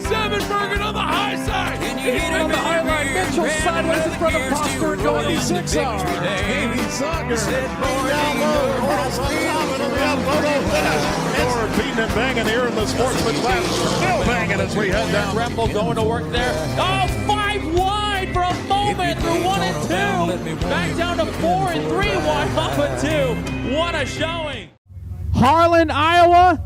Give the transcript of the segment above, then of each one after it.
Sevenbergen on the high side. On the high line, Mitchell sideways in front of Prosper and going to 6R. Amy Zucker down low. Corals on top and on the out finish. We're beating and banging here in the sportsman class. Still banging as we head down. Rempel going to work there. Oh, 5 wide for a moment through 1 and 2. Back down to 4 and 3 wide off of 2. What a showing. Harlan, Iowa,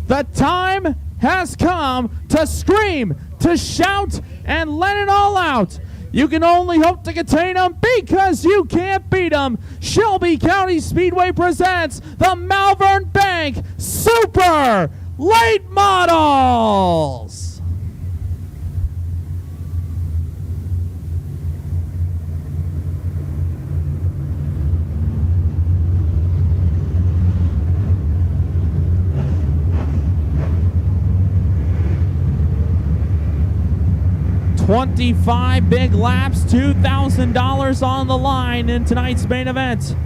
the time has come to scream, to shout, and let it all out. You can only hope to contain them because you can't beat them. Shelby County Speedway presents the Malvern Bank Super Late Models. $25 big laps, $2,000 on the line in tonight's main event.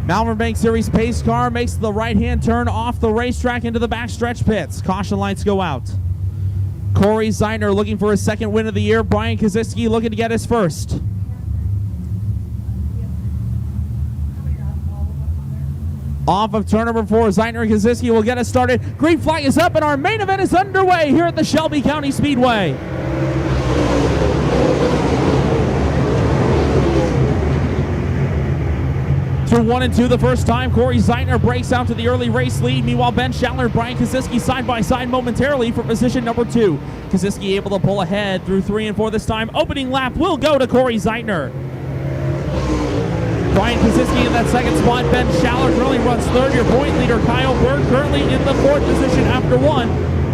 Malvern Bank Series pace car makes the right-hand turn off the racetrack into the backstretch pits. Caution lights go out. Corey Zeitner looking for his second win of the year. Brian Kaziski looking to get his first. Off of turn number 4, Zeitner and Kaziski will get us started. Green flag is up and our main event is underway here at the Shelby County Speedway. Through 1 and 2 the first time, Corey Zeitner breaks out to the early race lead. Meanwhile, Ben Schaller and Brian Kaziski side by side momentarily for position number 2. Kaziski able to pull ahead through 3 and 4 this time. Opening lap will go to Corey Zeitner. Brian Kaziski in that second spot. Ben Schaller currently runs third. Your point leader, Kyle Berg, currently in the 4th position after 1.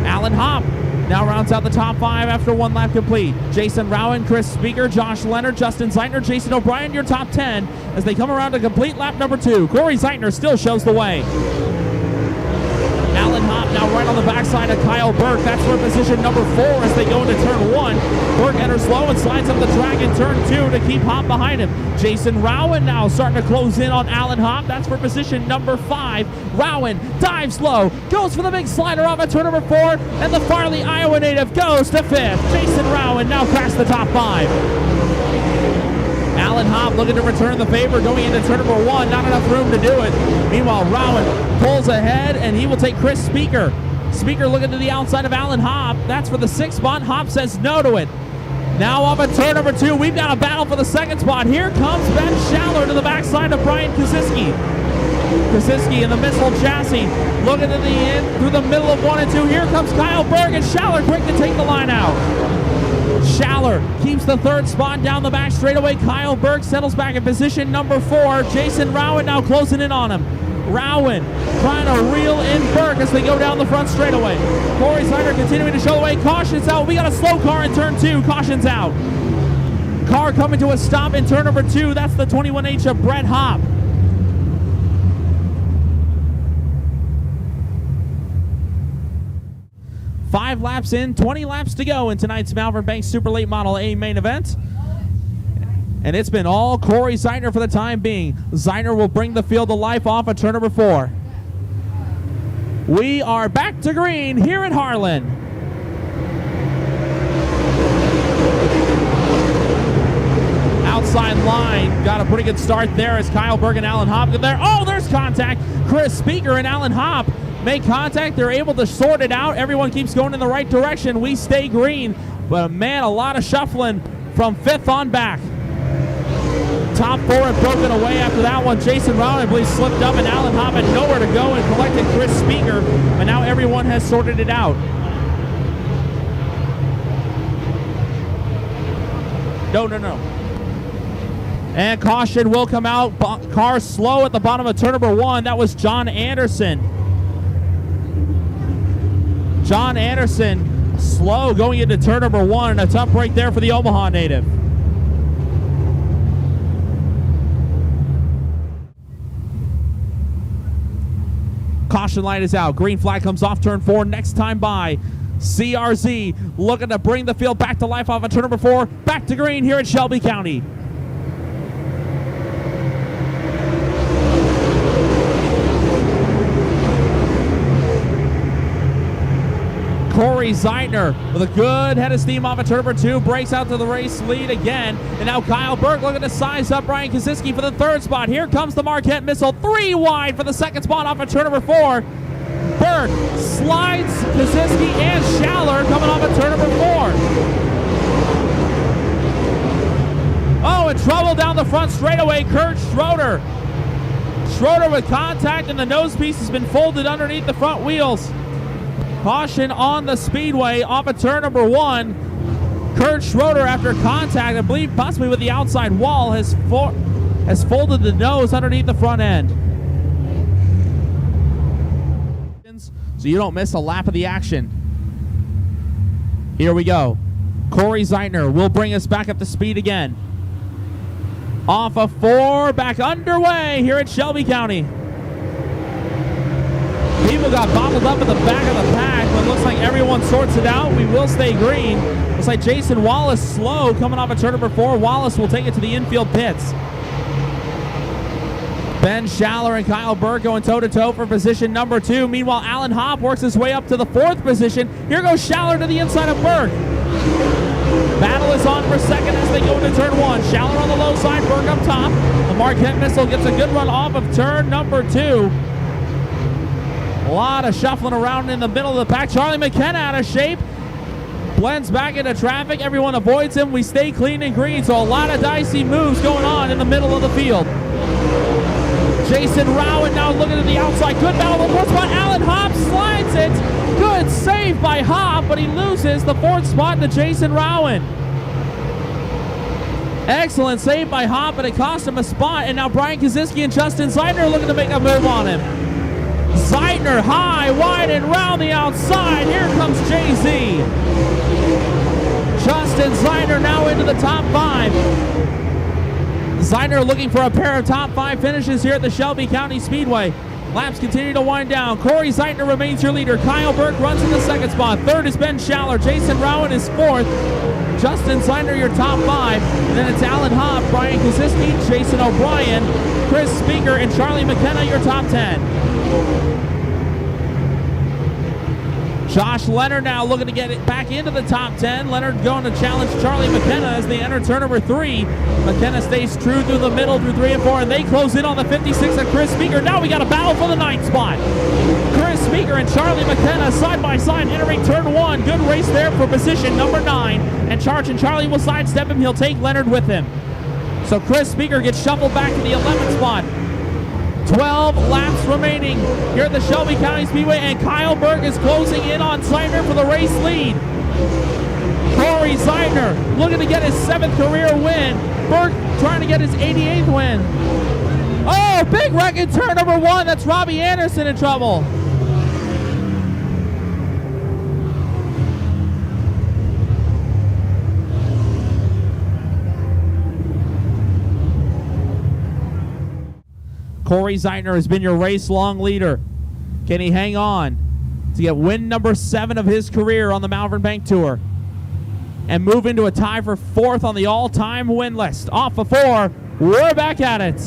Alan Hopp now rounds out the top 5 after 1 lap complete. Jason Rowan, Chris Speaker, Josh Leonard, Justin Zeitner, Jason O'Brien, your top 10 as they come around to complete lap number 2. Corey Zeitner still shows the way. Alan Hopp now right on the backside of Kyle Berg. That's for position number 4 as they go into turn 1. Berg enters slow and slides up the track in turn 2 to keep Hopp behind him. Jason Rowan now starting to close in on Alan Hopp. That's for position number 5. Rowan dives low, goes for the big slider off at turn number 4, and the Farley, Iowa native goes to 5th. Jason Rowan now cracks the top 5. Alan Hopp looking to return the favor going into turn number 1. Not enough room to do it. Meanwhile, Rowan pulls ahead, and he will take Chris Speaker. Speaker looking to the outside of Alan Hopp. That's for the 6th spot. Hopp says no to it. Now off at turn number 2, we've got a battle for the 2nd spot. Here comes Ben Schaller to the backside of Brian Kaziski. Kaziski in the missile chassis looking to the end through the middle of 1 and 2. Here comes Kyle Berg, and Schaller quick to take the line out. Schaller keeps the 3rd spot down the back straightaway. Kyle Berg settles back in position number 4. Jason Rowan now closing in on him. Rowan trying to reel in Berg as they go down the front straightaway. Corey Zeitner continuing to show the way. Caution's out. We got a slow car in turn 2. Caution's out. Car coming to a stop in turn number 2. That's the 21H of Brett Hopp. Five laps in, 20 laps to go in tonight's Malvern Bank Super Late Model A main event. And it's been all Corey Zeitner for the time being. Zeitner will bring the field to life off at turn number 4. We are back to green here at Harlan. Outside line, got a pretty good start there as Kyle Berg and Alan Hopp get there. Oh, there's contact. Chris Speaker and Alan Hopp make contact. They're able to sort it out. Everyone keeps going in the right direction. We stay green. But man, a lot of shuffling from 5th on back. Top 4 have broken away after that one. Jason Rowan, I believe, slipped up, and Alan Hopp had nowhere to go and collected Chris Speaker. But now everyone has sorted it out. No. And caution will come out. Car slow at the bottom of turn number 1. That was John Anderson. John Anderson slow going into turn number 1. And a tough break there for the Omaha native. Caution light is out. Green flag comes off turn 4. Next time by. CRZ looking to bring the field back to life off of turn number 4. Back to green here at Shelby County. Corey Zeitner with a good head of steam off of turn number 2, breaks out to the race lead again. And now Kyle Burke looking to size up Brian Koziski for the 3rd spot. Here comes the Marquette Missile, 3 wide for the 2nd spot off of turn number 4. Burke slides Koziski and Schaller coming off of turn number 4. Oh, in trouble down the front straightaway, Kurt Schroeder. Schroeder with contact, and the nose piece has been folded underneath the front wheels. Caution on the speedway off of turn number 1. Kurt Schroeder, after contact, I believe possibly with the outside wall, has folded the nose underneath the front end. So you don't miss a lap of the action. Here we go. Corey Zeitner will bring us back up to speed again. Off of 4, back underway here at Shelby County. People got bobbled up at the back of the pack, but it looks like everyone sorts it out. We will stay green. Looks like Jason Wallace slow coming off of turn number 4. Wallace will take it to the infield pits. Ben Schaller and Kyle Burke going toe-to-toe for position number 2. Meanwhile, Alan Hopp works his way up to the 4th position. Here goes Schaller to the inside of Burke. Battle is on for 2nd as they go into turn 1. Schaller on the low side, Burke up top. The Marquette Missile gets a good run off of turn number 2. A lot of shuffling around in the middle of the pack. Charlie McKenna out of shape. Blends back into traffic. Everyone avoids him. We stay clean and green, so a lot of dicey moves going on in the middle of the field. Jason Rowan now looking to the outside. Good battle on the 4th spot. Alan Hopp slides it. Good save by Hopp, but he loses the 4th spot to Jason Rowan. Excellent save by Hopp, but it cost him a spot. And now Brian Koziski and Justin Zeitner are looking to make a move on him. Zeitner high, wide, and round the outside. Here comes JZ. Justin Zeitner now into the top 5. Zeitner looking for a pair of top 5 finishes here at the Shelby County Speedway. Laps continue to wind down. Corey Zeitner remains your leader. Kyle Burke runs in the 2nd spot. 3rd is Ben Schaller. Jason Rowan is 4th. Justin Zeitner your top 5. And then it's Alan Hopp, Brian Koziski, Jason O'Brien, Chris Speaker, and Charlie McKenna your top 10. Josh Leonard now looking to get it back into the top 10. Leonard going to challenge Charlie McKenna as they enter turn number 3. McKenna stays true through the middle through 3 and 4, and they close in on the 56 of Chris Speaker. Now we got a battle for the 9th spot. Chris Speaker and Charlie McKenna side by side entering turn 1. Good race there for position number 9. And Charlie will sidestep him. He'll take Leonard with him. So Chris Speaker gets shuffled back to the 11th spot. 12 laps remaining here at the Shelby County Speedway, and Kyle Burke is closing in on Zeitner for the race lead. Corey Zeitner looking to get his 7th career win. Burke trying to get his 88th win. Oh, big wreck in turn number 1. That's Robbie Anderson in trouble. Corey Zeitner has been your race-long leader. Can he hang on to get win number 7 of his career on the Malvern Bank Tour and move into a tie for 4th on the all-time win list? Off of 4, we're back at it.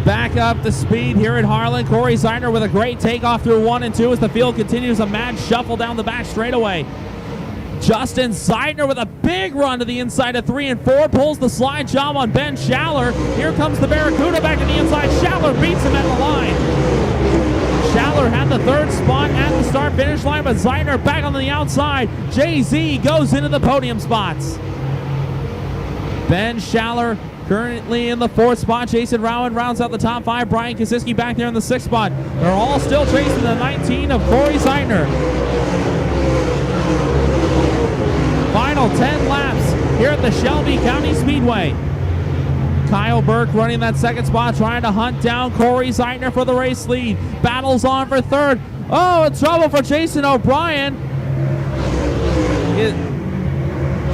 Back up to speed here at Harlan. Corey Zeitner with a great takeoff through 1 and 2 as the field continues a mad shuffle down the back straightaway. Justin Zeitner with a big run to the inside of 3 and 4, pulls the slide job on Ben Schaller. Here comes the Barracuda back to the inside. Schaller beats him at the line. Schaller had the 3rd spot at the start-finish line, but Zeitner back on the outside. JZ goes into the podium spots. Ben Schaller currently in the 4th spot. Jason Rowan rounds out the top 5. Brian Koziski back there in the 6th spot. They're all still chasing the 19 of Corey Zeitner. Final 10 laps here at the Shelby County Speedway. Kyle Burke running that 2nd spot, trying to hunt down Corey Zeitner for the race lead. Battles on for 3rd. Oh, trouble for Jason O'Brien.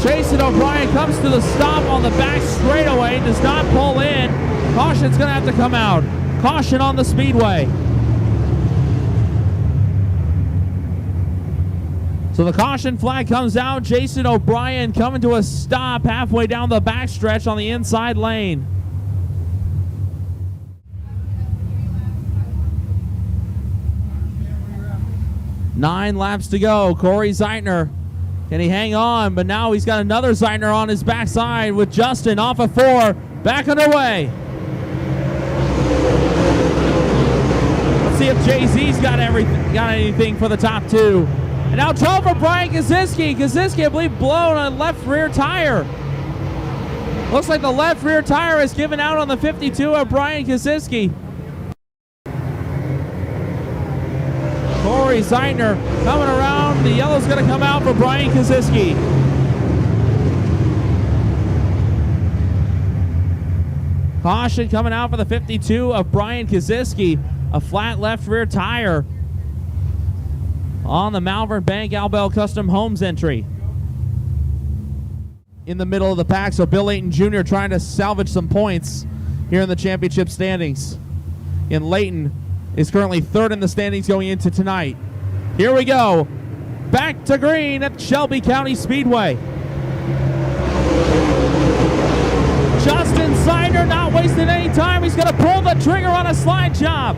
Jason O'Brien comes to the stop on the back straightaway, does not pull in. Caution's going to have to come out. Caution on the speedway. So the caution flag comes out. Jason O'Brien coming to a stop halfway down the backstretch on the inside lane. 9 laps to go. Corey Zeitner, can he hang on? But now he's got another Zeitner on his backside with Justin off of 4. Back underway. Let's see if Jay-Z's got anything for the top 2. And now trouble for Brian Kaziski. Kaziski, I believe, blown on left rear tire. Looks like the left rear tire is given out on the 52 of Brian Kaziski. Corey Zeitner coming around. The yellow's going to come out for Brian Kaziski. Caution coming out for the 52 of Brian Kaziski. A flat left rear tire on the Malvern Bank Albell Custom Homes entry. In the middle of the pack, so Bill Layton Jr. trying to salvage some points here in the championship standings. And Layton is currently 3rd in the standings going into tonight. Here we go. Back to green at Shelby County Speedway. Justin Zeitner not wasting any time. He's going to pull the trigger on a slide job.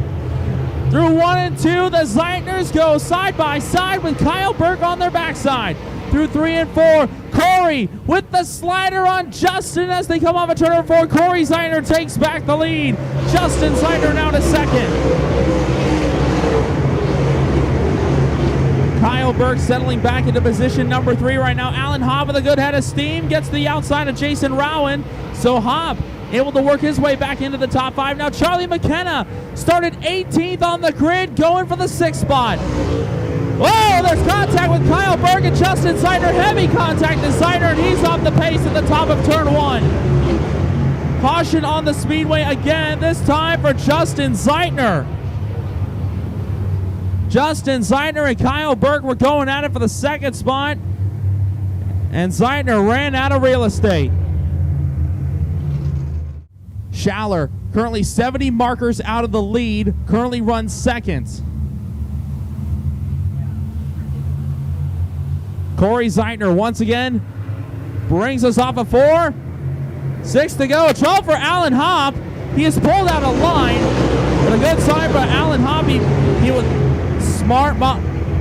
Through 1 and 2, the Zeitners go side by side with Kyle Burke on their backside. Through 3 and 4, Corey with the slider on Justin as they come off of turn number 4. Corey Zeitner takes back the lead. Justin Zeitner now to 2nd. Kyle Burke settling back into position number 3 right now. Alan Hobb with a good head of steam gets to the outside of Jason Rowan. So Hobb able to work his way back into the top 5. Now Charlie McKenna started 18th on the grid, going for the 6th spot. Whoa, there's contact with Kyle Burke and Justin Zeitner. Heavy contact to Zeitner, and he's off the pace at the top of turn 1. Caution on the speedway again, this time for Justin Zeitner. Justin Zeitner and Kyle Burke were going at it for the 2nd spot, and Zeitner ran out of real estate. Schaller, currently 70 markers out of the lead, currently runs 2nd. Corey Zeitner once again brings us off of 4. 6 to go. Trouble for Alan Hobb. He has pulled out a line, but a good sign for Alan Hobb. He was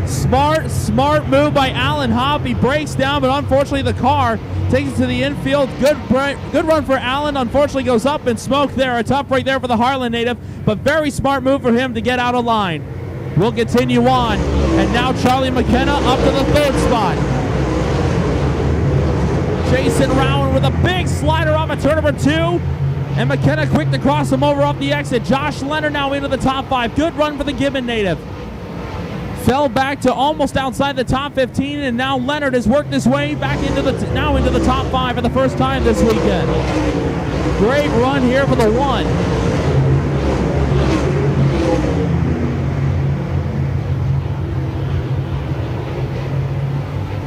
smart move by Alan Hobb. He breaks down, but unfortunately the car takes it to the infield. Good run for Alan. Unfortunately goes up in smoke there. A tough break there for the Harlan native, but very smart move for him to get out of line. We'll continue on, and now Charlie McKenna up to the 3rd spot. Jason Rowan with a big slider off of turn number 2, and McKenna quick to cross him over off the exit. Josh Leonard now into the top 5. Good run for the Gibbon native. Fell back to almost outside the top 15, and now Leonard has worked his way back into the top 5 for the first time this weekend. Great run here for the 1.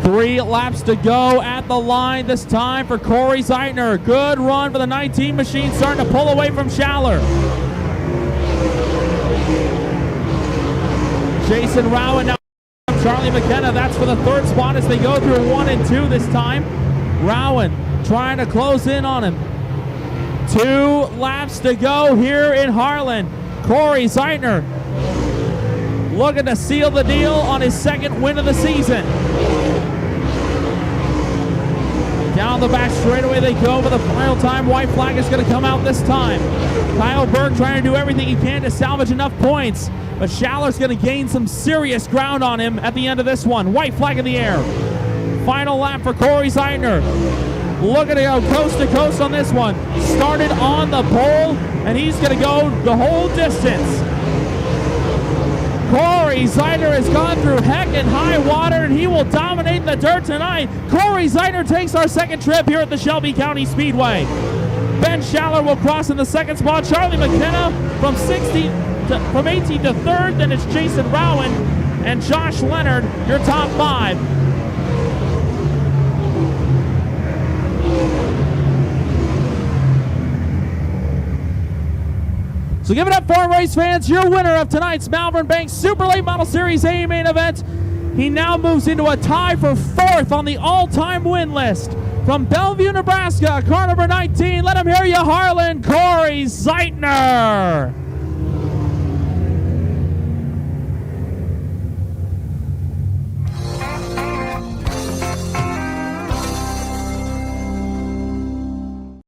3 laps to go at the line this time for Corey Zeitner. Good run for the 19 machine, starting to pull away from Schaller. Jason Rowan now. Charlie McKenna, that's for the 3rd spot as they go through 1 and 2 this time. Rowan trying to close in on him. 2 laps to go here in Harlan. Corey Zeitner looking to seal the deal on his 2nd win of the season. Down the back straightaway they go for the final time. White flag is going to come out this time. Kyle Burke trying to do everything he can to salvage enough points, but Schaller's going to gain some serious ground on him at the end of this one. White flag in the air. Final lap for Corey Zeitner. Looking to go coast to coast on this one. Started on the pole, and he's going to go the whole distance. Corey Zeitner has gone through heck and high water, and he will dominate the dirt tonight. Corey Zeitner takes our 2nd trip here at the Shelby County Speedway. Ben Schaller will cross in the 2nd spot. Charlie McKenna from 18th to 3rd. Then it's Jason Rowan and Josh Leonard, your top 5. So give it up for him, race fans. Your winner of tonight's Malvern Bank Super Late Model Series A main event. He now moves into a tie for 4th on the all-time win list. From Bellevue, Nebraska, car number 19. Let him hear you, Harlan, Corey Zeitner.